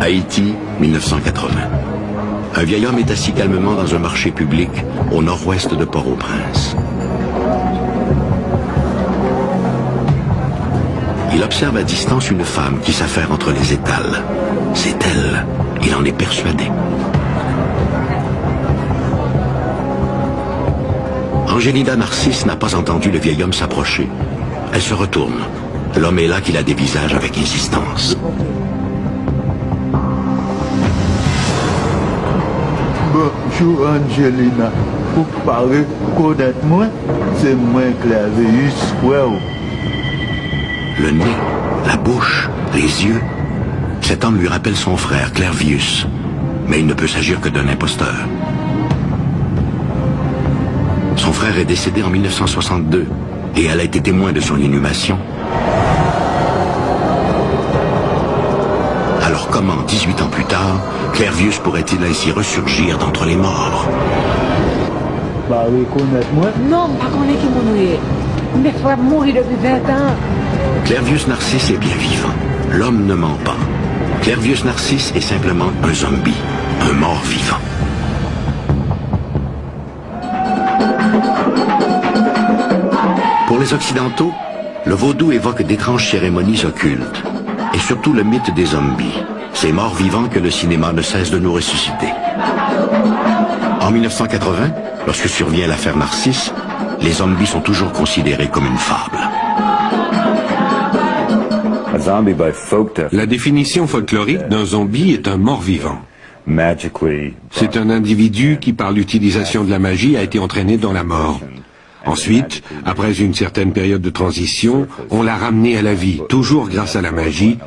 Haïti, 1980. Un vieil homme est assis calmement dans un marché public au nord-ouest de Port-au-Prince. Il observe à distance une femme qui s'affaire entre les étals. C'est elle, il en est persuadé. Angelina Narcisse n'a pas entendu le vieil homme s'approcher. Elle se retourne. L'homme est là qui la dévisage avec insistance. Bonjour Angelina, vous parlez connaître moi, c'est moi Clavius. Wow. Le nez, la bouche, les yeux. Cet homme lui rappelle son frère, Clervius. Mais il ne peut s'agir que d'un imposteur. Son frère est décédé en 1962 et elle a été témoin de son inhumation. Alors comment, 18 ans plus tard, Clervius pourrait-il ainsi ressurgir d'entre les morts? Bah oui, connaître moi. Non, pas qu'on est qui mourir. Mes frères mourir depuis 20 ans. Clervius Narcisse est bien vivant. L'homme ne ment pas. Clervius Narcisse est simplement un zombie, un mort vivant. Pour les Occidentaux, le vaudou évoque d'étranges cérémonies occultes, et surtout le mythe des zombies, ces morts vivants que le cinéma ne cesse de nous ressusciter. En 1980, lorsque survient l'affaire Narcisse, les zombies sont toujours considérés comme une fable. La définition folklorique d'un zombie est un mort-vivant. C'est un individu qui, par l'utilisation de la magie, a été entraîné dans la mort. Ensuite, après une certaine période de transition, on l'a ramené à la vie, toujours grâce à la magie,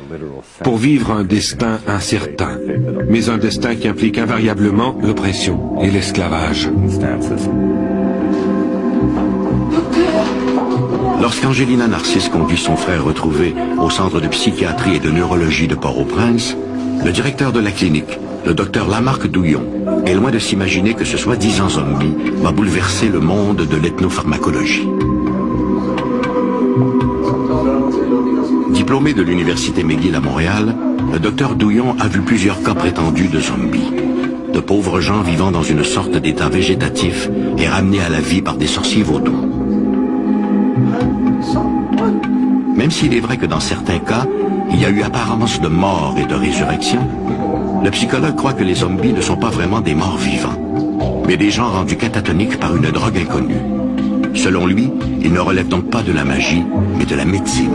pour vivre un destin incertain, mais un destin qui implique invariablement l'oppression et l'esclavage. Lorsqu'Angelina Narcisse conduit son frère retrouvé au centre de psychiatrie et de neurologie de Port-au-Prince, le directeur de la clinique, le docteur Lamarck Douillon, est loin de s'imaginer que ce soi-disant zombie va bouleverser le monde de l'ethnopharmacologie. Diplômé de l'université McGill à Montréal, le docteur Douillon a vu plusieurs cas prétendus de zombies. De pauvres gens vivant dans une sorte d'état végétatif et ramenés à la vie par des sorciers vaudous. Même s'il est vrai que dans certains cas, il y a eu apparence de mort et de résurrection, le psychologue croit que les zombies ne sont pas vraiment des morts vivants, mais des gens rendus catatoniques par une drogue inconnue. Selon lui, ils ne relèvent donc pas de la magie, mais de la médecine.